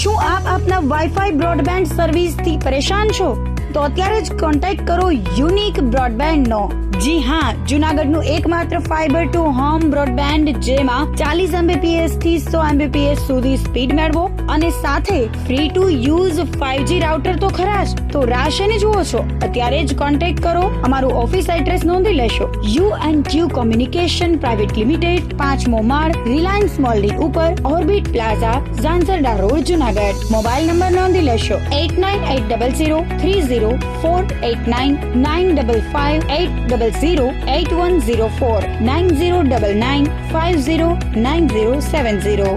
શું આપ આપના વાઈફાઈ બ્રોડબેન્ડ સર્વિસથી પરેશાન છો? તો અત્યારે જ કોન્ટેક્ટ કરો યુનિક બ્રોડબેન્ડ નો. જી હા, જુનાગઢનું એકમાત્ર ફાઈબર ટુ હોમ બ્રોડબેન્ડ, જેમાં 40 Mbps થી 100 Mbps સુધી સ્પીડ મેળવો અને સાથે free to use 5G router તો ખરા જ. તો રાહ શેની જુઓ છો? અત્યારે જ કોન્ટેક્ટ કરો. અમારું ઓફિસ એડ્રેસ નોંધી લેશો. U&Q કોમ્યુનિકેશન પ્રાઇવેટ લિમિટેડ, 5મો માળ, રિલાયન્સ મોલની ઉપર, orbit plaza, Zanzarda road, Junagadh. Mobile number નોંધી લેશો 8980030489 95580808104 9099509070.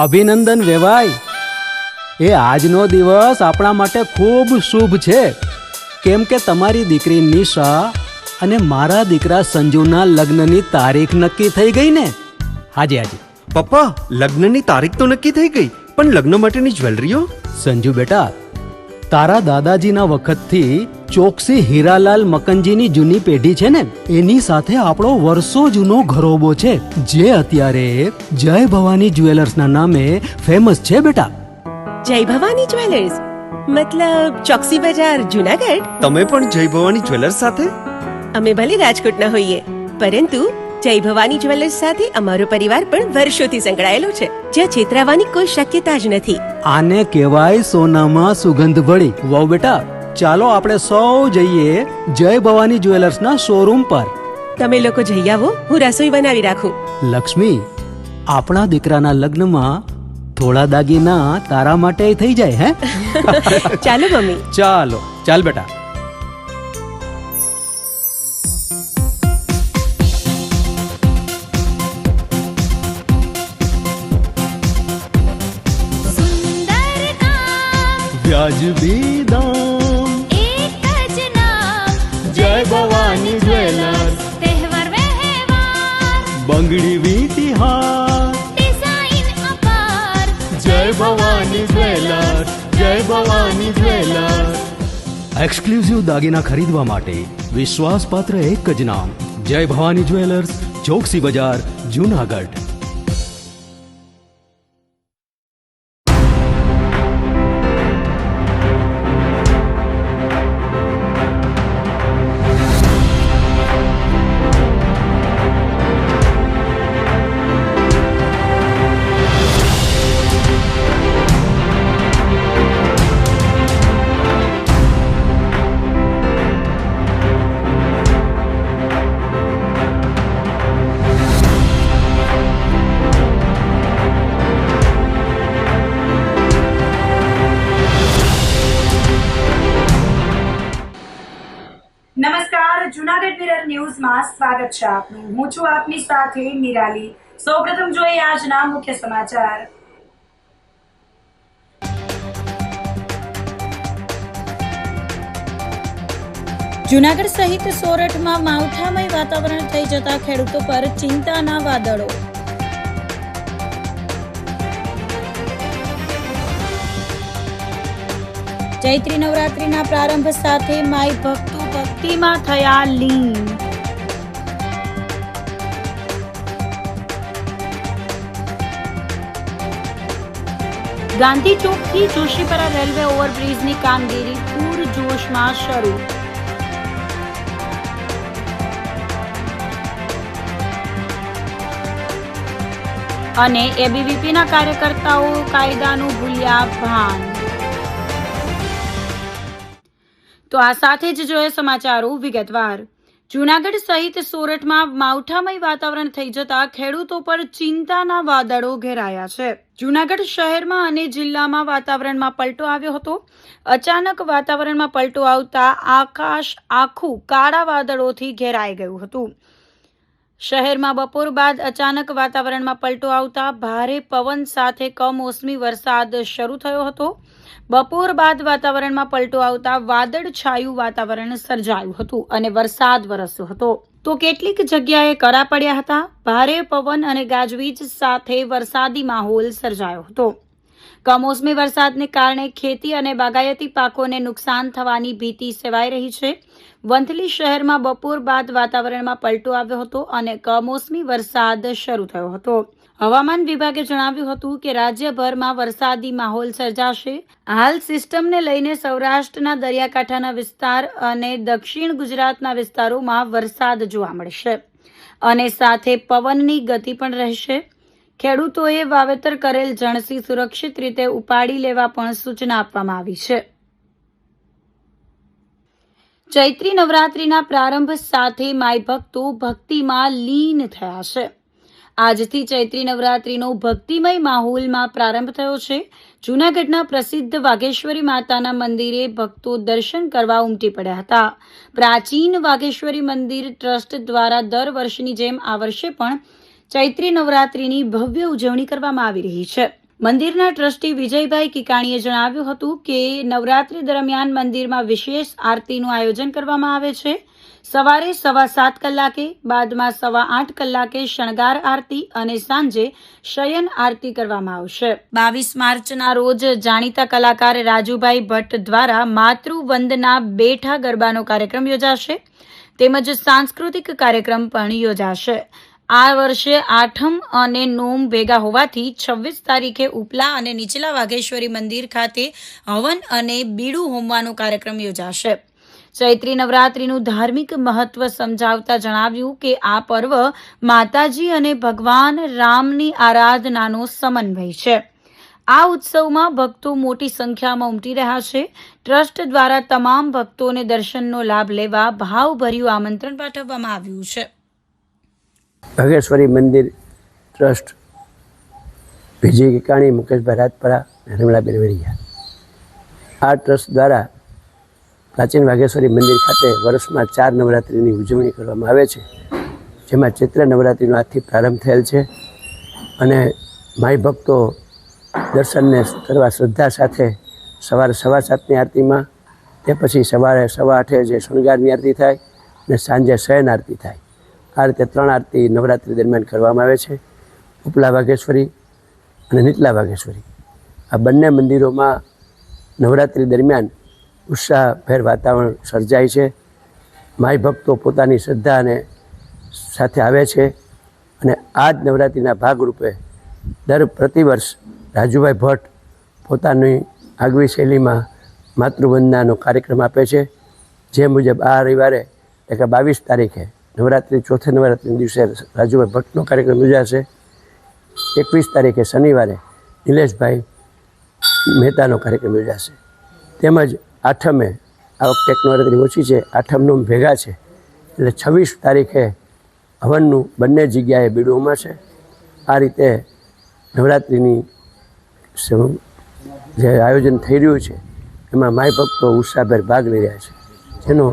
અભિનંદન વેવાય. એ આજનો દિવસ આપણા માટે ખૂબ શુભ છે, કેમ કે તમારી દીકરી નિશા અને મારા દીકરા સંજુના લગ્નની તારીખ નક્કી થઈ ગઈ ને. હાજી હાજી પપ્પા, લગ્નની તારીખ તો નક્કી થઈ ગઈ, પણ લગ્ન માટેની જ્વેલરીઓ? સંજુ બેટા, તારા દાદાજીના વખતથી ચોકસી હીરાલાલ મકનજીની જૂની પેઢી છે ને, એની સાથે આપણો વર્ષો જૂનો ઘરોબો છે, જે અત્યારે જય ભવાની જ્વેલર્સના નામે ફેમસ છે બેટા. જય ભવાની જ્વેલર્સ મતલબ ચોકસી બજાર, જુનાગઢ? તમે પણ જય ભવાની જ્વેલર્સ સાથે? અમે ભલે રાજકોટના હોઈએ, પરંતુ જય ભવાની જ્વેલર્સ સાથે અમારો પરિવાર પણ વર્ષોથી સંકળાયેલો છે, જ્યાં છેતરાવાની કોઈ શક્યતા જ નથી. આને કહેવાય સોનામાં સુગંધ ભળી. વાવ બેટા, ચાલો આપણે સૌ જઈએ જય ભવાની જ્વેલર્સના શોરૂમ પર. તમે લોકો જઈ આવો, હું રસોઈ બનાવી રાખું. લક્ષ્મી, આપણા દીકરાના લગ્નમાં થોડા દાગીના તારા માટે થઈ જાય. હે ચાલો મમ્મી. ચાલો ચાલ બેટા. વ્યાજબી દામ, એક જ નામ, જય ભવાની જ્વેલર્સ. તહેવાર વ્યવહાર, બંગડી વીંટી હાર, ડિઝાઇન અપાર, જય ભવાની જ્વેલર્સ, જય ભવાની જ્વેલર્સ. એક્સક્લુઝિવ દાગીના ખરીદવા માટે વિશ્વાસપાત્ર એક જ નામ, જય ભવાની જ્વેલર્સ, ચોકસી બજાર, જુનાગઢ. નમસ્કાર, જુનાગઢ મિરર ન્યૂઝમાં સ્વાગત છે આપનું. હું છું આપની સાથે નિરાલી. સૌપ્રથમ જોઈએ આજના મુખ્ય સમાચાર. જુનાગઢ સહિત સોરઠમાં માવઠામય વાતાવરણ થઈ જતા ખેડૂતો પર ચિંતાના વાદળો. ચૈત્રી નવરાત્રીના પ્રારંભ સાથે માઈ ભક્તો ભક્તિમાં થયા લીન. ગાંધી ચોકથી જોશીપરા રેલવે ઓવરબ્રિજની કામગીરી પૂરજોશમાં શરૂ. અને એબીવીપીના કાર્યકર્તાઓ કાયદાનું ભૂલ્યા ભાન. તો આ સાથે જ જોઈએ સમાચારો વિગતવાર. જૂનાગઢ સહિત સોરઠમાં માવઠામય વાતાવરણ થઈ જતા ખેડૂતો પર ચિંતાના વાદળો ઘેરાયા છે. જૂનાગઢ શહેરમાં અને જિલ્લામાં વાતાવરણમાં પલટો આવ્યો હતો. અચાનક વાતાવરણમાં પલટો આવતા આકાશ આખું કાળા વાદળોથી ઘેરાઈ ગયું હતું. શહેરમાં બપોર બાદ અચાનક વાતાવરણમાં પલટો આવતા ભારે પવન સાથે કમોસમી વરસાદ શરૂ થયો હતો. બપોર બાદ વાતાવરણમાં પલટો આવતા વાદળછાયું વાતાવરણ સર્જાયું હતું અને વરસાદ વરસ્યો હતો. તો કેટલીક જગ્યાએ કરા પડ્યા હતા. ભારે પવન અને ગાજવીજ સાથે વરસાદી માહોલ સર્જાયો હતો. કમોસમી વરસાદને કારણે ખેતી અને બાગાયતી પાકોને નુકસાન થવાની ભીતિ સેવાઈ રહી છે. વંથલી શહેરમાં બપોર બાદ વાતાવરણમાં પલટો આવ્યો હતો અને કમોસમી વરસાદ શરૂ થયો હતો. હવામાન વિભાગે જણાવ્યું હતું કે રાજ્યભરમાં વરસાદી માહોલ સર્જાશે. હાલ સિસ્ટમને લઈને સૌરાષ્ટ્રના દરિયાકાંઠાના વિસ્તાર અને દક્ષિણ ગુજરાતના વિસ્તારોમાં વરસાદ જોવા મળશે અને સાથે પવનની ગતિ પણ રહેશે. ખેડૂતોએ વાવેતર કરેલ જણસી સુરક્ષિત રીતે ઉપાડી લેવા પણ સૂચના આપવામાં આવી છે. ચૈત્રી નવરાત્રિના પ્રારંભ સાથે માઈ ભક્તો ભક્તિમાં લીન થયા છે. આજથી ચૈત્રી નવરાત્રિનો ભક્તિમય માહોલમાં પ્રારંભ થયો છે. જૂનાગઢના પ્રસિદ્ધ વાઘેશ્વરી માતાના મંદિરે ભક્તો દર્શન કરવા ઉમટી પડ્યા હતા. પ્રાચીન વાઘેશ્વરી મંદિર ટ્રસ્ટ દ્વારા દર વર્ષની જેમ આ વર્ષે પણ ચૈત્રી નવરાત્રિની ભવ્ય ઉજવણી કરવામાં આવી રહી છે. મંદિરના ટ્રસ્ટી વિજયભાઈ કિકાણીએ જણાવ્યું હતું કે નવરાત્રી દરમિયાન મંદિરમાં વિશેષ આરતીનું આયોજન કરવામાં આવે છે. સવારે 7:15 કલાકે, બાદમાં 8:15 કલાકે શણગાર આરતી અને સાંજે શયન આરતી કરવામાં આવશે. 22 માર્ચના રોજ જાણીતા કલાકાર રાજુભાઈ ભટ્ટ દ્વારા માતૃવંદના બેઠા ગરબાનો કાર્યક્રમ યોજાશે તેમજ સાંસ્કૃતિક કાર્યક્રમ પણ યોજાશે. આ વર્ષે આઠમ અને નોમ ભેગા હોવાથી 26 તારીખે ઉપલા અને નીચલા વાઘેશ્વરી મંદિર ખાતે હવન અને બીડું હોમવાનો કાર્યક્રમ યોજાશે. ચૈત્રી નવરાત્રિનું ધાર્મિક મહત્વ સમજાવતા જણાવ્યું કે આ પર્વ માતાજી અને ભગવાન રામની આરાધનાનો સમન્વય છે. આ ઉત્સવમાં ભક્તો મોટી સંખ્યામાં ઉમટી રહ્યા છે. ટ્રસ્ટ દ્વારા તમામ ભક્તોને દર્શનનો લાભ લેવા ભાવભર્યું આમંત્રણ પાઠવવામાં આવ્યું છે. વાઘેશ્વરી મંદિર ટ્રસ્ટ વિજય કિકાણી, મુકેશભાઈ રાજપરા અને રમલાબેન વેડિયા. આ ટ્રસ્ટ દ્વારા પ્રાચીન વાઘેશ્વરી મંદિર ખાતે વર્ષમાં 4 નવરાત્રિની ઉજવણી કરવામાં આવે છે, જેમાં ચૈત્ર નવરાત્રિનો આજથી પ્રારંભ થયેલ છે અને માઈ ભક્તો દર્શનને કરવા શ્રદ્ધા સાથે સવારે 7:15ની આરતીમાં, તે પછી સવારે 8:15 જે શણગારની આરતી થાય અને સાંજે શયન આરતી થાય. આ રીતે 3 આરતી નવરાત્રિ દરમિયાન કરવામાં આવે છે. ઉપલા વાઘેશ્વરી અને નીચલા વાઘેશ્વરી આ બંને મંદિરોમાં નવરાત્રિ દરમિયાન ઉત્સાહભેર વાતાવરણ સર્જાય છે. માઈ ભક્તો પોતાની શ્રદ્ધા અને સાથે આવે છે અને આ જ નવરાત્રિના ભાગરૂપે પ્રતિવર્ષ રાજુભાઈ ભટ્ટ પોતાની આગવી શૈલીમાં માતૃવંદનાનો કાર્યક્રમ આપે છે. જે મુજબ આ રવિવારે એટલે કે 22 તારીખે નવરાત્રિ ચોથે નવરાત્રિના દિવસે રાજુભાઈ ભટ્ટનો કાર્યક્રમ યોજાશે. 21 તારીખે શનિવારે નિલેશભાઈ મહેતાનો કાર્યક્રમ યોજાશે. તેમજ આઠમે આ વખતે એક નવરાત્રિ ઓછી છે, આઠમનું ભેગા છે એટલે 26 તારીખે હવનનું બંને જગ્યાએ બીડું ઉમાશે. આ રીતે નવરાત્રિની જે આયોજન થઈ રહ્યું છે એમાં માઈ ભક્તો ઉત્સાહભેર ભાગ લઈ રહ્યા છે, જેનો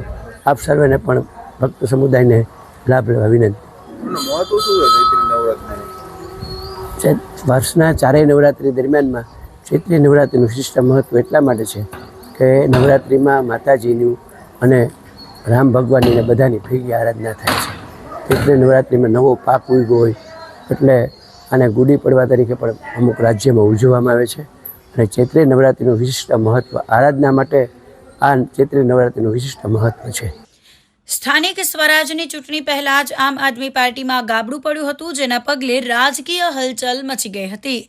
આપ સર્વેને પણ ભક્ત સમુદાયને લાભ લેવા વિનંતી. વર્ષના 4 નવરાત્રિ દરમિયાનમાં ચૈત્રી નવરાત્રિનું વિશિષ્ટ મહત્વ એટલા માટે છે કે નવરાત્રિમાં માતાજીનું અને રામ ભગવાનની બધાની ભેગી આરાધના થાય છે. ચૈત્રી નવરાત્રિમાં નવો પાક ઉગ્યો હોય એટલે આને ગુડી પડવા તરીકે પણ અમુક રાજ્યમાં ઉજવવામાં આવે છે અને ચૈત્રી નવરાત્રિનું વિશિષ્ટ મહત્વ આરાધના માટે આ ચૈત્રી નવરાત્રિનું વિશિષ્ટ મહત્વ છે. સ્થાનિક સ્વરાજની ચૂંટણી પહેલા જ આમ આદમી પાર્ટીમાં ગાબડું પડ્યું હતું, જેના પગલે રાજકીય હલચલ મચી ગઈ હતી.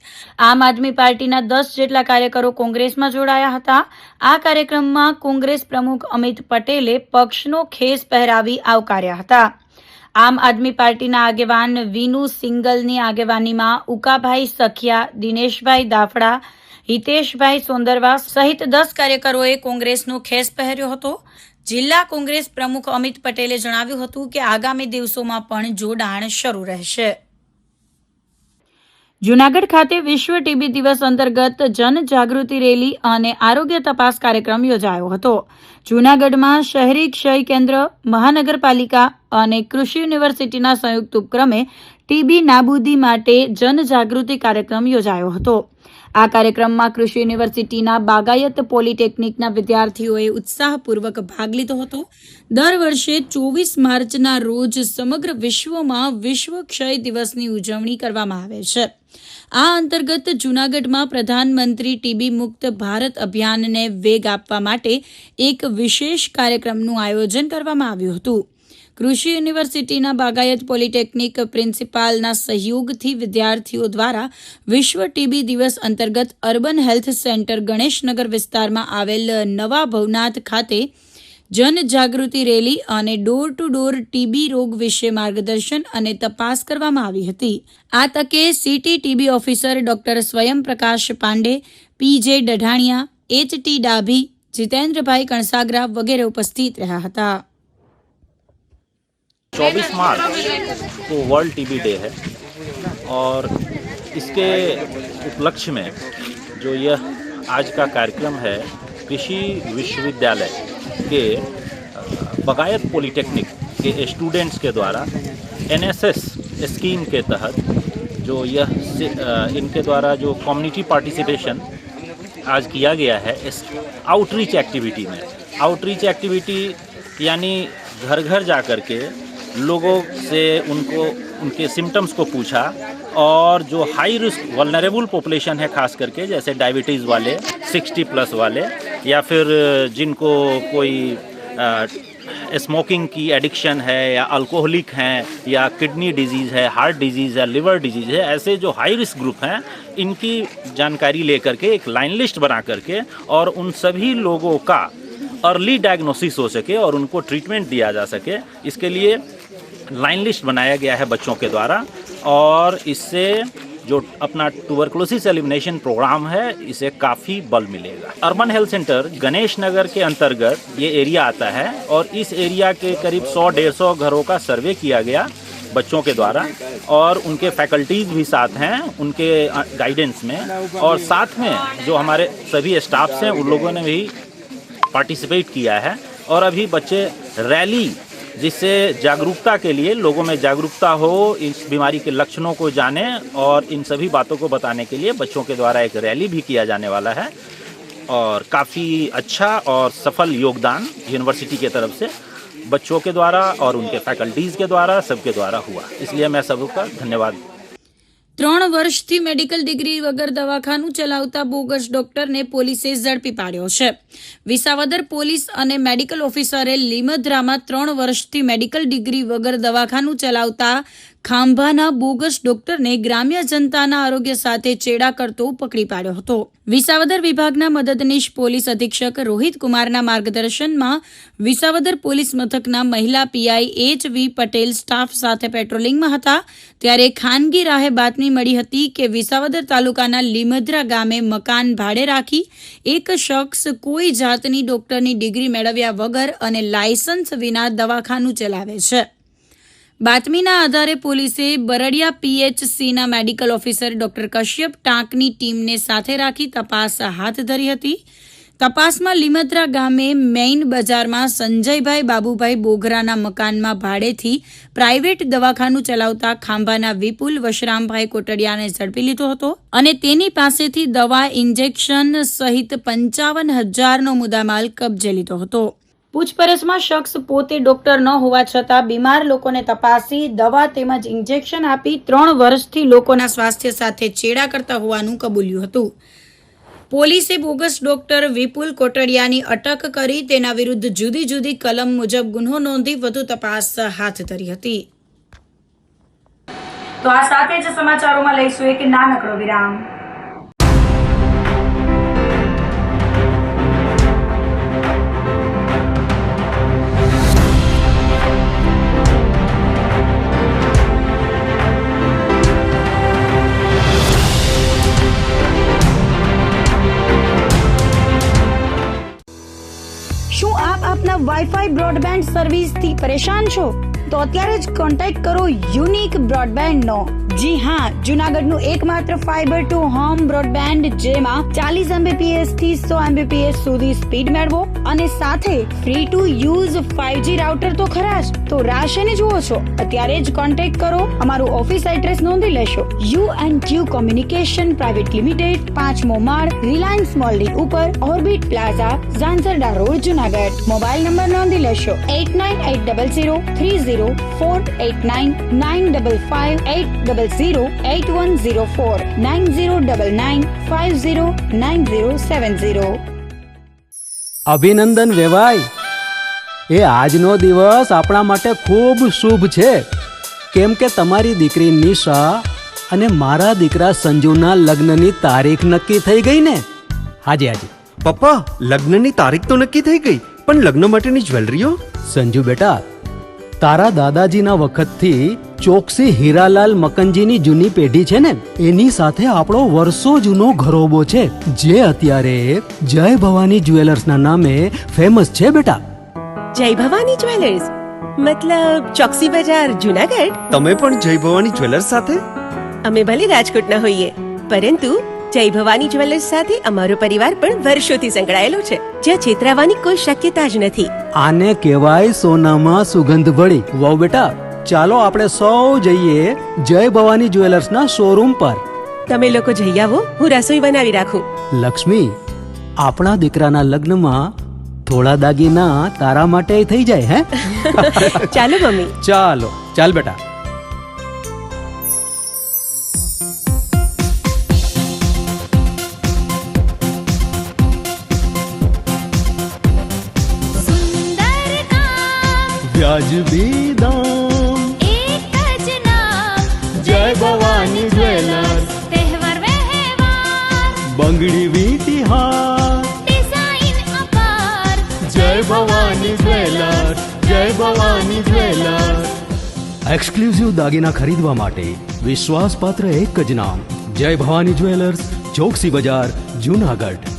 આમ આદમી પાર્ટીના 10 જેટલા કાર્યકરો કોંગ્રેસમાં જોડાયા હતા. આ કાર્યક્રમમાં કોંગ્રેસ પ્રમુખ અમિત પટેલે પક્ષનો ખેસ પહેરાવી આવકાર્યા હતા. આમ આદમી પાર્ટીના આગેવાન વિનુ સિંગલની આગેવાનીમાં ઉકાભાઈ સખિયા, દિનેશભાઈ દાફડા, હિતેશભાઈ સોંદરવા સહિત 10 કાર્યકરોએ કોંગ્રેસનો ખેસ પહેર્યો હતો. જિલ્લા કોંગ્રેસ પ્રમુખ અમિત પટેલે જણાવ્યું હતું કે આગામી દિવસોમાં પણ જોડાણ શરૂ રહેશે. જૂનાગઢ ખાતે વિશ્વ ટીબી દિવસ અંતર્ગત જનજાગૃતિ રેલી અને આરોગ્ય તપાસ કાર્યક્રમ યોજાયો હતો. જૂનાગઢમાં શહેરી ક્ષય કેન્દ્ર, મહાનગરપાલિકા અને કૃષિ યુનિવર્સિટીના સંયુક્ત ઉપક્રમે ટીબી નાબૂદી માટે જનજાગૃતિ કાર્યક્રમ યોજાયો હતો. આ કાર્યક્રમમાં કૃષિ યુનિવર્સિટીના બાગાયત પોલિટેકનિકના વિદ્યાર્થીઓએ ઉત્સાહપૂર્વક ભાગ લીધો હતો. દર વર્ષે 24 માર્ચના રોજ સમગ્ર વિશ્વમાં વિશ્વ ક્ષય દિવસની ઉજવણી કરવામાં આવે છે. આ અંતર્ગત જૂનાગઢમાં પ્રધાનમંત્રી ટીબી મુક્ત ભારત અભિયાનને વેગ આપવા માટે એક વિશેષ કાર્યક્રમનું આયોજન કરવામાં આવ્યું હતું. કૃષિ યુનિવર્સિટીના બાગાયત પોલિટેકનિક પ્રિન્સિપાલના સહયોગથી વિદ્યાર્થીઓ દ્વારા વિશ્વ ટીબી દિવસ અંતર્ગત અર્બન હેલ્થ સેન્ટર ગણેશનગર વિસ્તારમાં આવેલ નવા ભવનાથ ખાતે જનજાગૃતિ રેલી અને ડોર ટુ ડોર ટીબી રોગ વિશે માર્ગદર્શન અને તપાસ કરવામાં આવી હતી. આ તકે સિટી ટીબી ઓફિસર ડોક્ટર સ્વયં પ્રકાશ પાંડે, પીજે ડઢાણિયા, એચ.ટી. ડાભી, जितेंद्रभाई कणसागरा वगैरह उपस्थित रहा था. 24 मार्च को वर्ल्ड टीबी डे है और इसके उपलक्ष्य में जो यह आज का कार्यक्रम है कृषि विश्वविद्यालय के बगायत पॉलिटेक्निक के स्टूडेंट्स के द्वारा एनएसएस स्कीम के तहत जो यह इनके द्वारा जो कम्युनिटी पार्टिसिपेशन आज किया गया है इस आउटरीच एक्टिविटी में. आउटरीच एक्टिविटी यानी घर घर जा कर के लोगों से उनके सिम्टम्स को पूछा और जो हाई रिस्क वल्नरेबल पॉपुलेशन है खास करके जैसे डायबिटीज़ वाले, 60+ वाले या फिर जिनको कोई स्मोकिंग की एडिक्शन है या अल्कोहलिक हैं या किडनी डिजीज़ है, हार्ट डिजीज़ है, लिवर डिजीज़ है, ऐसे जो हाई रिस्क ग्रुप हैं इनकी जानकारी लेकर के एक लाइन लिस्ट बना करके और उन सभी लोगों का अर्ली डायग्नोसिस हो सके और उनको ट्रीटमेंट दिया जा सके, इसके लिए लाइन लिस्ट बनाया गया है बच्चों के द्वारा. और इससे जो अपना ट्यूबरकुलोसिस एलिमिनेशन प्रोग्राम है इसे काफ़ी बल मिलेगा. Urban health centre Ganesh Nagar के अंतर्गत ये एरिया आता है और इस एरिया के करीब 100-150 घरों का सर्वे किया गया बच्चों के द्वारा और उनके फैकल्टीज़ भी साथ हैं उनके गाइडेंस में और साथ में जो हमारे सभी स्टाफ्स हैं उन लोगों ने भी पार्टिसिपेट किया है. और अभी बच्चे रैली जिससे जागरूकता के लिए लोगों में जागरूकता हो, इस बीमारी के लक्षणों को जाने और इन सभी बातों को बताने के लिए बच्चों के द्वारा एक रैली भी किया जाने वाला है. और काफ़ी अच्छा और सफल योगदान यूनिवर्सिटी के तरफ से बच्चों के द्वारा और उनके फैकल्टीज़ के द्वारा सबके द्वारा हुआ, इसलिए मैं सबका धन्यवाद. 3 વર્ષથી મેડિકલ ડિગ્રી વગર દવાખાનું ચલાવતા બોગસ ડોક્ટરને પોલીસે ઝડપી પાડ્યો છે. વિસાવદર પોલીસ અને મેડિકલ ઓફિસરે લીમધરામાં 3 વર્ષથી મેડિકલ ડિગ્રી વગર દવાખાનું ચલાવતા ખાંભાના બોગસ ડોક્ટરને ગ્રામ્ય જનતાના આરોગ્ય સાથે ચેડા કરતો પકડી પાડ્યો હતો. વિસાવદર વિભાગના મદદનીશ પોલીસ અધિક્ષક રોહિત કુમારના માર્ગદર્શનમાં વિસાવદર પોલીસ મથકના મહિલા પીઆઈ એચ.વી. પટેલ સ્ટાફ સાથે પેટ્રોલિંગમાં હતા ત્યારે ખાનગી રાહે બાતમી મળી હતી કે વિસાવદર તાલુકાના લીમધરા ગામે મકાન ભાડે રાખી એક શખ્સ કોઈ જાતની ડોક્ટરની ડિગ્રી મેળવ્યા વગર અને લાયસન્સ વિના દવાખાનું ચલાવે છે. બાતમીના આધારે પોલીસે બરડિયા પીએચસીના મેડિકલ ઓફિસર ડોક્ટર કશ્યપ ટાંકની ટીમને સાથે રાખી તપાસ હાથ ધરી હતી. તપાસમાં લીમધરા ગામે મેઇન બજારમાં સંજયભાઈ બાબુભાઈ બોગરાના મકાનમાં ભાડેથી પ્રાઇવેટ દવાખાનું ચલાવતા ખાંભાના વિપુલ વશરામભાઈ કોટડિયાને ઝડપી લીધો હતો અને તેની પાસેથી દવા, ઇન્જેક્શન સહિત 55,000નો મુદ્દામાલ કબજે લીધો હતો. પૂછપરછમાં શખ્સ પોતે ડોક્ટર ન હોવા છતાં બીમાર લોકોને તપાસી દવા તેમજ ઇન્જેક્શન આપી 3 વર્ષથી લોકોના સ્વાસ્થ્ય સાથે ચેડા કરતા હોવાનું કબૂલ્યું હતું. પોલીસે બોગસ ડોક્ટર વિપુલ કોટડિયાની અટક કરી તેના વિરુદ્ધ જુદી જુદી કલમ મુજબ ગુનો નોંધી વધુ તપાસ હાથ ધરી હતી. તો આ સાથે જ સમાચારોમાં લઈશું એક નાનકડો વિરામ. શું આપ આપના વાઈફાઈ બ્રોડબેન્ડ સર્વિસથી પરેશાન છો? તો અત્યારે જ કોન્ટેક્ટ કરો યુનિક બ્રોડબેન્ડનો. જી હા, જૂનાગઢનું એકમાત્ર ફાઈબર ટુ હોમ બ્રોડબેન્ડ જેમાં 40 Mbps થી 100 Mbps સુધી સ્પીડ મેળવો અને સાથે free to use 5G router તો ખરા જ. તો રાહ શેની જુઓ છો? અત્યારે જ કોન્ટેક્ટ કરો. અમારું ઓફિસ એડ્રેસ નોંધી લેશો. U&Q કોમ્યુનિકેશન પ્રાઇવેટ લિમિટેડ, 5મો માળ, રિલાયન્સ મોલની ઉપર, orbit plaza, Zanzarda road, Junagadh. Mobile number નોંધી લેશો 89800304899558008104 9099509070. અભિનંદન વેવાય. એ આજનો દિવસ આપણા માટે ખૂબ શુભ છે, કેમ કે તમારી દીકરી નિશા અને મારા દીકરા સંજુના લગ્નની તારીખ નક્કી થઈ ગઈ ને. હાજી હાજી. પપ્પા, લગ્નની તારીખ તો નક્કી થઈ ગઈ, પણ લગ્ન માટેની જ્વેલરીઓ? સંજુ બેટા, તારા દાદાજીના વખતથી ચોકસી હીરાલાલ મકનજીની જૂની પેઢી છે ને, એની સાથે આપણો વર્ષો જૂનો ઘરોબો છે, જે અત્યારે જય ભવાની જ્વેલર્સના નામે ફેમસ છે બેટા. જય ભવાની જ્વેલર્સ મતલબ ચોકસી બજાર જુનાગઢ? તમે પણ જય ભવાની જ્વેલર્સ સાથે? અમે ભલે રાજકોટના હોઈએ, પરંતુ જય ભવાની જ્વેલર્સ સાથે અમારો પરિવાર પણ વર્ષોથી સંકળાયેલો છે, જ્યાં છેતરાવાની કોઈ શક્યતા જ નથી. આને કહેવાય સોનામાં સુગંધ ભળી. વાવ બેટા, ચાલો આપણે સૌ જઈએ જય ભવાની જ્વેલર્સના શોરૂમ પર. તમે લોકો જઈ આવો, હું રસોઈ બનાવી રાખું. લક્ષ્મી, આપણા દીકરાના લગ્નમાં થોડા દાગીના તારા માટે થઈ જાય હે. ચાલો મમ્મી. ચાલો ચાલ બેટા. सुंदर नाम વ્યાજબી દામ, एक ज नाम જય ભવાની જ્વેલર્સ, तहेवार व्यवहार બંગડી વીટી હાર, डिजाइन अपार જય ભવાની જ્વેલર્સ, જય ભવાની જ્વેલર્સ. એક્સક્લુઝિવ દાગીના ખરીદવા માટે વિશ્વાસપાત્ર એક જ નામ, જય ભવાની જ્વેલર્સ, ચોકસી બજાર, જુનાગઢ.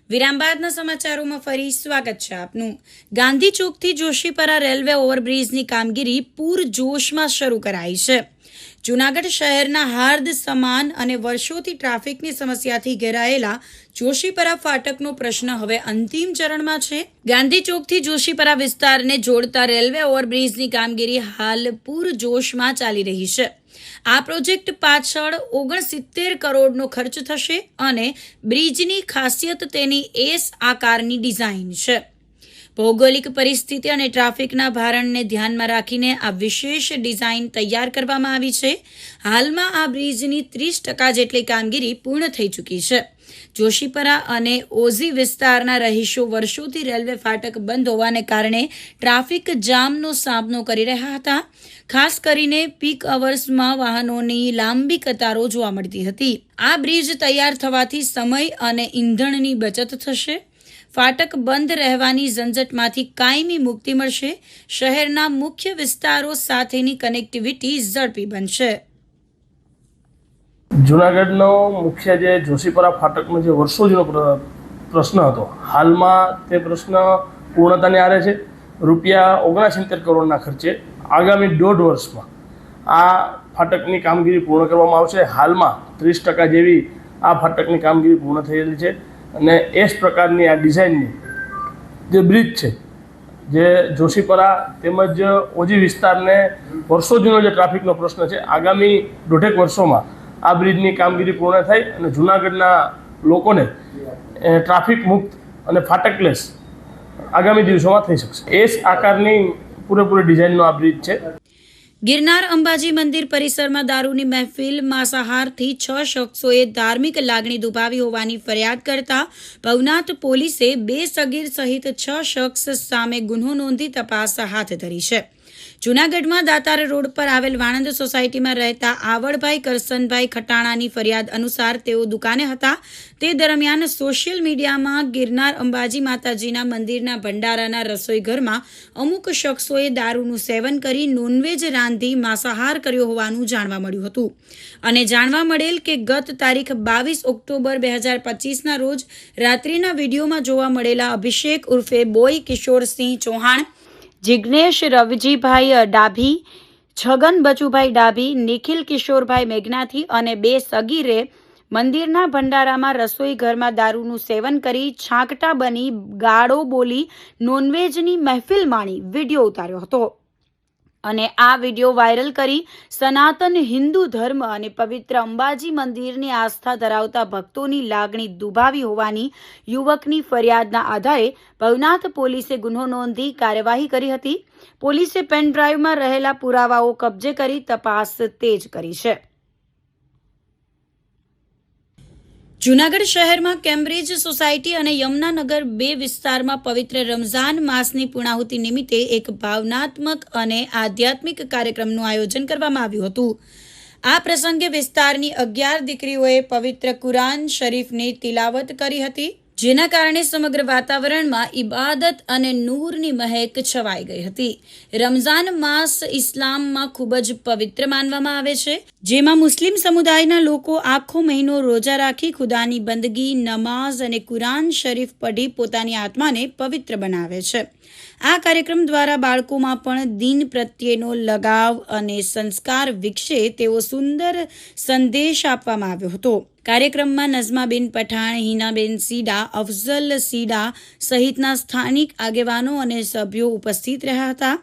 વિરામ બાદના સમાચારોમાં ફરી સ્વાગત છે આપનું. ગાંધી ચોકથી જોશીપરા રેલવે ઓવરબ્રિજની કામગીરી પૂરજોશમાં શરૂ કરાઈ છે. જૂનાગઢ શહેરના હાર્દ સમાન અને વર્ષોથી ટ્રાફિકની સમસ્યાથી ઘેરાયેલા જોશીપરા ફાટકનો પ્રશ્ન હવે અંતિમ ચરણમાં છે. ગાંધી ચોકથી જોશીપરા વિસ્તારને જોડતા રેલવે ઓવરબ્રિજની કામગીરી હાલ પૂરજોશમાં ચાલી રહી છે. આ પ્રોજેક્ટ પાછળ 69 કરોડનો ખર્ચ થશે અને બ્રિજની ખાસિયત તેની એસ આકારની ડિઝાઇન છે. ભૌગોલિક પરિસ્થિતિ અને ટ્રાફિકના ભારણને ધ્યાનમાં રાખીને આ વિશેષ ડિઝાઇન તૈયાર કરવામાં આવી છે. હાલમાં આ બ્રિજની 30% જેટલી કામગીરી પૂર્ણ થઈ ચૂકી છે. જોશીપરા અને ઓઝી વિસ્તારના રહીશો વર્ષોથી રેલવે ફાટક બંધ હોવાને કારણે ટ્રાફિક જામનો સામનો કરી રહ્યા હતા. ખાસ કરીને પીક અવર્સમાં વાહનોની લાંબી કતારો જોવા મળતી હતી. આ બ્રિજ તૈયાર થવાથી સમય અને ઈંધણની બચત થશે. ફાટક બંધ રહેવાની ઝંઝટમાંથી કાયમી મુક્તિ મળશે. શહેરના મુખ્ય વિસ્તારો સાથેની કનેક્ટિવિટી ઝડપી બનશે. જુનાગઢનો મુખ્ય જે જોશીપરા ફાટકનો જે વર્ષો જૂનો પ્રશ્ન હતો, હાલમાં તે પ્રશ્ન પૂર્ણતાને આરે છે. રૂપિયા 69 કરોડના ખર્ચે આગામી 1.5 વર્ષમાં આ ફાટકની કામગીરી પૂર્ણ કરવામાં આવશે. હાલમાં 30% જેવી આ ફાટકની કામગીરી પૂર્ણ થયેલી છે અને એસ પ્રકારની આ ડિઝાઇનની જે બ્રિજ છે, જે જોશીપરા તેમજ ઓજી વિસ્તારને વર્ષો જૂનો જે ટ્રાફિકનો પ્રશ્ન છે, આગામી 1.5 વર્ષોમાં આ બ્રિજની કામગીરી પૂર્ણ થઈ અને જૂનાગઢના લોકોને ટ્રાફિક મુક્ત અને ફાટકલેસ આગામી દિવસોમાં થઈ શકશે. એસ આકારની પૂરેપૂરી ડિઝાઇનનો આ બ્રિજ છે. ગિરનાર અંબાજી મંદિર પરિસરમાં દારૂની મહેફિલ માંસાહારથી 6 શખ્સોએ ધાર્મિક લાગણી દુભાવી હોવાની ફરિયાદ કરતા ભવનાથ પોલીસે 2 સગીર સહિત 6 શખ્સ સામે ગુનો નોંધી તપાસ હાથ ધરી છે. જૂનાગઢમાં દાતાર રોડ પર આવેલ વાણંદ સોસાયટીમાં રહેતા આવડભાઈ કરસનભાઈ ખટાણાની ફરિયાદ અનુસાર તેઓ દુકાને હતા. તે દરમિયાન સોશિયલ મીડિયામાં ગિરનાર અંબાજી માતાજીના મંદિરના ભંડારાના રસોઈ ઘરમાં અમુક શખ્સોએ દારૂનું સેવન કરી નોનવેજ રાંધી માંસાહાર કર્યો હોવાનું જાણવા મળ્યું હતું. અને જાણવા મળેલ કે ગત તારીખ 22 ઓક્ટોબર 2025ના રોજ રાત્રિના વિડીયોમાં જોવા મળેલા અભિષેક ઉર્ફે બોય કિશોરસિંહ ચૌહાણ, જિગ્નેશ રવજીભાઈ ડાભી, છગન બચુભાઈ ડાભી, નિખિલ કિશોરભાઈ મેઘનાથી અને 2 સગીરે મંદિરના ભંડારામાં રસોઈ ઘરમાં દારૂનું સેવન કરી છાંકટા બની ગાળો બોલી નોનવેજની મહેફિલ માણી વિડીયો ઉતાર્યો હતો. અને આ વિડીયો વાયરલ કરી સનાતન હિન્દુ ધર્મ અને પવિત્ર અંબાજી મંદિરની આસ્થા ધરાવતા ભક્તોની લાગણી દુભાવી હોવાની યુવકની ફરિયાદના આધારે ભવનાથ પોલીસે ગુનો નોંધી કાર્યવાહી કરી હતી. પોલીસે પેન ડ્રાઈવમાં રહેલા પુરાવાઓ કબજે કરી તપાસ તેજ કરી છે. જૂનાગઢ શહેરમાં કેમ્બ્રિજ સોસાયટી અને યમુનાનગર 2 વિસ્તારમાં પવિત્ર રમઝાન માસની પૂર્ણાહુતિ નિમિત્તે એક ભાવનાત્મક અને આધ્યાત્મિક કાર્યક્રમનું આયોજન કરવામાં આવ્યું હતું. આ પ્રસંગે વિસ્તારની 11 દીકરીઓએ પવિત્ર કુરાન શરીફની તિલાવત કરી હતી, જેના કારણે સમગ્ર વાતાવરણમાં ઇબાદત અને નૂરની મહેક છવાઈ ગઈ હતી. રમઝાન માસ ઇસ્લામમાં ખૂબ જ પવિત્ર માનવામાં આવે છે, જેમાં મુસ્લિમ સમુદાયના લોકો આખો મહિનો રોજા રાખી ખુદાની બંદગી, નમાઝ અને કુરાન શરીફ પઢી પોતાની આત્માને પવિત્ર બનાવે છે. આ કાર્યક્રમ દ્વારા બાળકોમાં પણ દીન પ્રત્યેનો લગાવ અને સંસ્કાર વિકસે તેવો સુંદર સંદેશ આપવામાં આવ્યો હતો. કાર્યક્રમમાં નઝમાબેન પઠાણ, હિનાબેન સીડા, અફઝલ સીડા સહિતના સ્થાનિક આગેવાનો અને સભ્યો ઉપસ્થિત રહ્યા હતા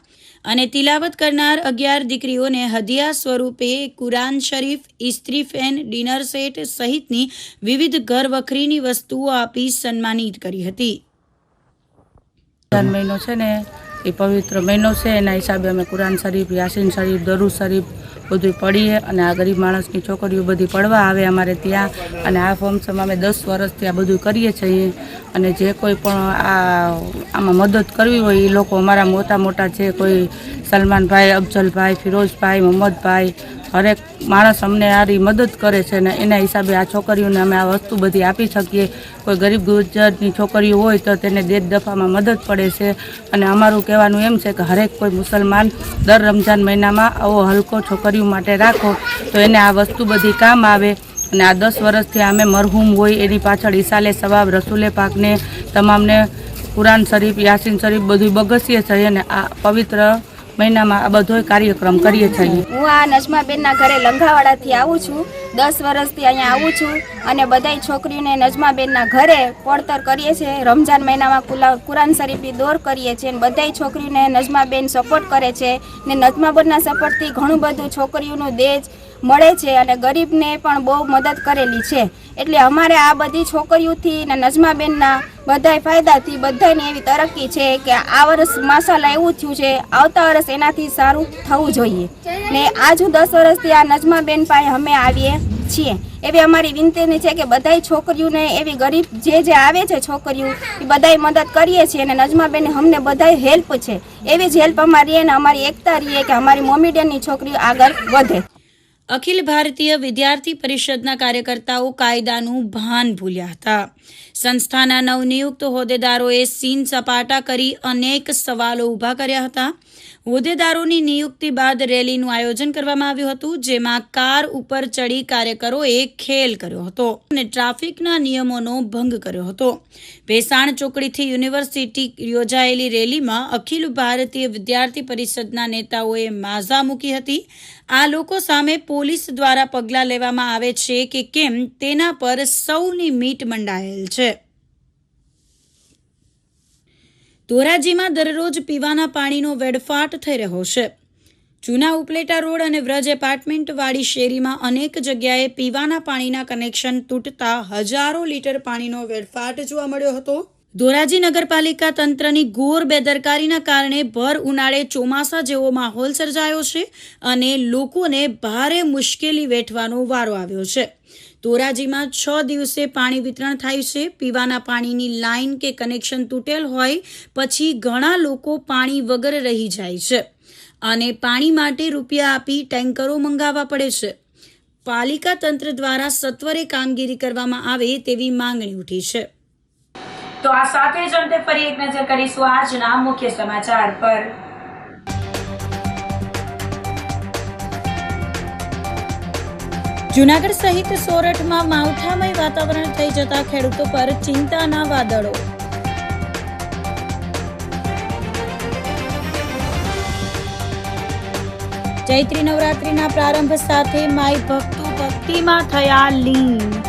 અને તિલાવત કરનાર 11 દીકરીઓને હદિયા સ્વરૂપે કુરાન શરીફ, ઇસ્ત્રી ફેન, ડિનર સેટ સહિતની વિવિધ ઘર વખરીની વસ્તુઓ આપી સન્માનિત કરી હતી. મહિનો છે ને એ પવિત્ર મહિનો છે, એના હિસાબે અમે કુરાન શરીફ, યાસીન શરીફ, દરૂદ શરીફ બધું પઢીએ અને આ ગરીબ માણસની છોકરીઓ બધી પડવા આવે અમારે ત્યાં, અને આ ફંક્શનમાં અમે 10 વર્ષથી આ બધું કરીએ છીએ. અને જે કોઈ પણ આમાં મદદ કરવી હોય એ લોકો અમારા મોટા છે, કોઈ સલમાનભાઈ, અફજલભાઈ, ફિરોઝભાઈ, મોહમ્મદભાઈ, હરેક માણસ અમને આરી મદદ કરે છે ને એના હિસાબે આ છોકરીઓને અમે આ વસ્તુ બધી આપી શકીએ. કોઈ ગરીબ ગુજરાતની છોકરીઓ હોય તો તેને દેશ દફામાં મદદ પડે છે. અને અમારું કહેવાનું એમ છે કે હરેક કોઈ મુસલમાન દર રમઝાન મહિનામાં આવો હલકો છોકરીઓ માટે રાખો તો એને આ વસ્તુ બધી કામ આવે. અને આ 10 વર્ષથી અમે મરહૂમ હોય એની પાછળ ઈસાલે સવાબ, રસૂલે પાકને તમામને કુરાન શરીફ, યાસીન શરીફ બધું બગસીએ છીએ અને આ પવિત્ર મહિનામાં આ બધો કાર્યક્રમ કરીએ છીએ. હું આ નજમાબેનના ઘરે લંઘાવાડાથી આવું છું. 10 વર્ષથી અહીંયા આવું છું અને બધાય છોકરીઓને નજમાબેનના ઘરે પડતર કરીએ છીએ. રમઝાન મહિનામાં કુરાન શરીફની દોર કરીએ છીએ અને બધાય છોકરીઓને નજમાબેન સપોર્ટ કરે છે ને નજમાબેનના સપોર્ટથી ઘણું બધું છોકરીઓનું દેજ મળે છે અને ગરીબને પણ બહુ મદદ કરેલી છે. એટલે અમારે આ બધી છોકરીઓથી ને નજમાબેનના બધાય ફાયદાથી બધાયને એવી તરક્કી છે કે આ વર્ષ માશાલ્લાહ એવું થયું છે, આવતા વર્ષ એનાથી સારું થવું જોઈએ. ને આજ હું 10 વર્ષથી આ નજમાબેન પાસે અમે આવીએ છીએ. એવી અમારી વિનંતી છે કે બધાય છોકરીઓને એવી ગરીબ જે આવે છે છોકરીઓ એ બધાય મદદ કરીએ છીએ અને નજમાબેન અમને બધાય હેલ્પ છે. એવી જ હેલ્પ અમારી અને અમારી એકતા રહીએ કે અમારી મોમેડિયનની છોકરીઓ આગળ વધે. અખિલ ભારતીય વિદ્યાર્થી પરિષદના કાર્યકર્તાઓ કાયદાનું ભાન ભૂલ્યા હતા. સંસ્થાના નવનિયુક્ત હોદ્દેદારોએ સીન સપાટા કરી અનેક સવાલો ઊભા કર્યા હતા. હોદ્દેદારોની નિયુક્તિ બાદ રેલીનું આયોજન કરવામાં આવ્યું હતું, જેમાં કાર ઉપર ચડી કાર્યકરોએ ખેલ કર્યો હતો અને ટ્રાફિકના નિયમોનો ભંગ કર્યો હતો. ભેસાણ ચોકડીથી યુનિવર્સિટી યોજાયેલી રેલીમાં અખિલ ભારતીય વિદ્યાર્થી પરિષદના નેતાઓએ માઝા મૂકી હતી. આ લોકો સામે પોલીસ દ્વારા પગલાં લેવામાં આવે છે કે કેમ તેના પર સૌની મીટ મંડાયેલ છે. ધોરાજીમાં દરરોજ પીવાના પાણીનો વેડફાટ થઈ રહ્યો છે. જૂના ઉપલેટા રોડ અને વ્રજ એપાર્ટમેન્ટવાળી શેરીમાં અનેક જગ્યાએ પીવાના પાણીના કનેક્શન તૂટતા હજારો લીટર પાણીનો વેડફાટ જોવા મળ્યો હતો. ધોરાજી નગરપાલિકા તંત્રની ઘોર બેદરકારીના કારણે ભર ઉનાળે ચોમાસા જેવો માહોલ સર્જાયો છે અને લોકોને ભારે મુશ્કેલી વેઠવાનો વારો આવ્યો છે. ધોરાજીમાં 6 દિવસે પાણી વિતરણ થાય છે. પીવાના પાણીની લાઇન કે કનેક્શન તૂટેલ હોય પછી ઘણા લોકો પાણી વગર રહી જાય છે અને પાણી માટે રૂપિયા આપી ટેન્કરો મંગાવવા પડે છે. પાલિકા તંત્ર દ્વારા સત્વરે કામગીરી કરવામાં આવે તેવી માંગણી ઉઠી છે. તો આ સાથે જ અંતે ફરી એક નજર કરીશું આજના મુખ્ય સમાચાર પર. જૂનાગઢ સહિત સોરઠમાં માવઠામય વાતાવરણ થઈ જતા ખેડૂતો પર ચિંતાના વાદળો. ચૈત્રી નવરાત્રીના પ્રારંભ સાથે માઈ ભક્તો ભક્તિમાં થયા લીન.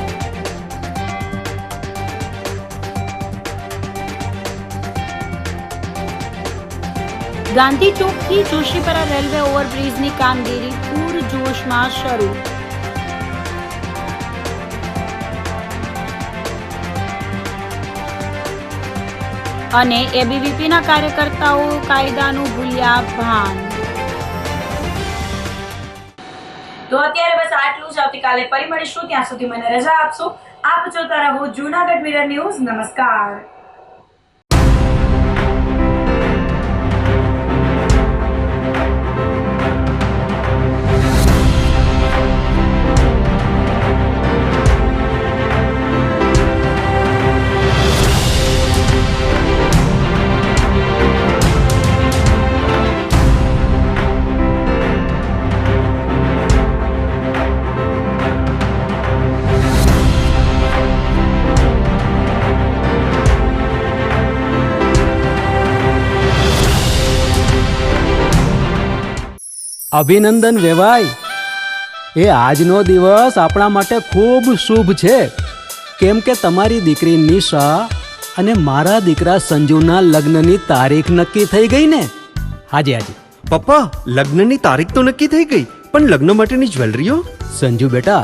ગાંધી ચોકથી જોશીપરા રેલવે ઓવરબ્રિજની કામગીરી પૂરજોશમાં શરૂ. અને એબીવીપીના કાર્યકર્તાઓ કાયદાનું ભૂલ્યા ભાન. તો અત્યારે બસ આટલું જ. આવતીકાલે ફરી મળીશું. ત્યાં સુધી મને રજા આપશો. આપ જોતા રહો જૂનાગઢ મિરર ન્યૂઝ. નમસ્કાર. અભિનંદન વેવાઈ. એ આજનો દિવસ આપણા માટે ખૂબ શુભ છે, કેમ કે તમારી દીકરી નિશા અને મારા દીકરા સંજુના લગ્નની તારીખ નક્કી થઈ ગઈ ને. હાજી હાજી પપ્પા, લગ્નની તારીખ તો નક્કી થઈ ગઈ, પણ લગ્ન માટેની જ્વેલરીઓ? સંજુ બેટા,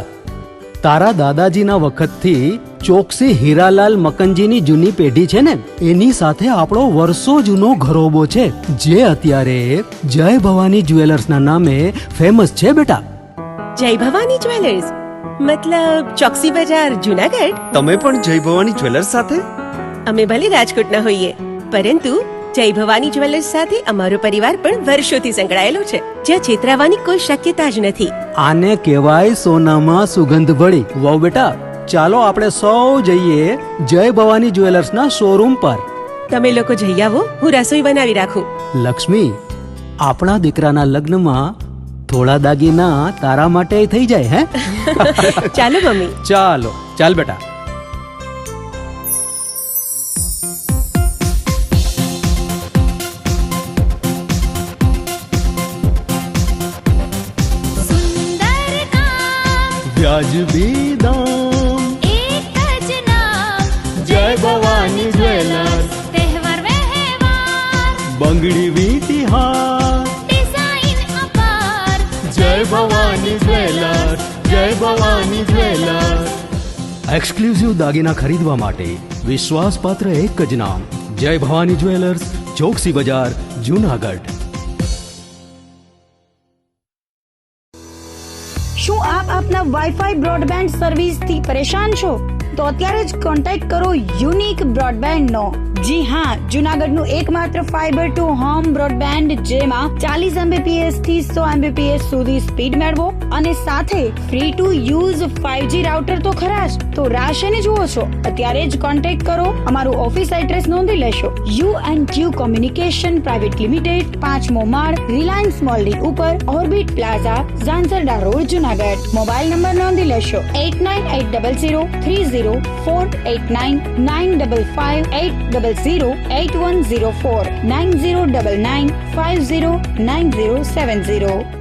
તારા દાદાજીના વખતથી ચોકસી હીરાલાલ મકનજીની જૂની પેઢી છે ને, એની સાથે આપણો વર્ષો જૂનો ઘરોબો છે, જે અત્યારે જય ભવાની જ્વેલર્સના નામે ફેમસ છે બેટા. જય ભવાની જ્વેલર્સ મતલબ ચોકસી બજાર જુનાગઢ? તમે પણ જય ભવાની જ્વેલર્સ સાથે? અમે ભલે રાજકોટના હોઈએ, પરંતુ જય ભવાની જ્વેલર્સ સાથે અમારો પરિવાર પણ વર્ષોથી સંકળાયેલો છે, જ્યાં છેતરાવાની કોઈ શક્યતા જ નથી. આને કહેવાય સોનામાં સુગંધ ભળી. વાવ બેટા, ચાલો આપણે સૌ જઈએ જય ભવાની જ્વેલર્સના શોરૂમ પર. તમે લોકો જઈ આવો, હું રસોઈ બનાવી રાખું. લક્ષ્મી, આપણા દીકરાના લગ્નમાં થોડા દાગીના તારા માટે થઈ જાય. હે ચાલો મમ્મી. ચાલો ચાલ બેટા. સુંદર કામ વ્યાજબી દામ, એક જ નામ જય ભવાની જ્વેલર્સ. તહેવાર વ્યવહાર બંગડી વીટી હાર, ડિઝાઇન અપાર જય ભવાની જ્વેલર્સ, જય ભવાની જ્વેલર્સ. એક્સક્લુઝિવ દાગીના ખરીદવા માટે વિશ્વાસપાત્ર એક જ નામ, જય ભવાની જ્વેલર્સ, ચોકસી બજાર, જૂનાગઢ. શું આપ આપના વાઈફાઈ બ્રોડબેન્ડ સર્વિસથી પરેશાન છો? તો અત્યારે જ કોન્ટેક્ટ કરો યુનિક બ્રોડબેન્ડ નો. જી હા, જૂનાગઢનું એકમાત્ર ફાઈબર ટુ હોમ બ્રોડબેન્ડ, જેમાં 40 Mbps થી 100 Mbps સુધી સ્પીડ મેળવો અને સાથે free to use 5G router તો ખરા જ. તો રાહ શેને જુઓ છો? અત્યારે જ કોન્ટેક્ટ કરો. અમારું ઓફિસ એડ્રેસ નોંધી લેશો. U&Q કોમ્યુનિકેશન પ્રાઇવેટ લિમિટેડ, 5મો માળ, રિલાયન્સ મોલની ઉપર, orbit plaza, Zanzarda road, Junagadh. Mobile number નોંધી લેશો 898003048995580081049099509070.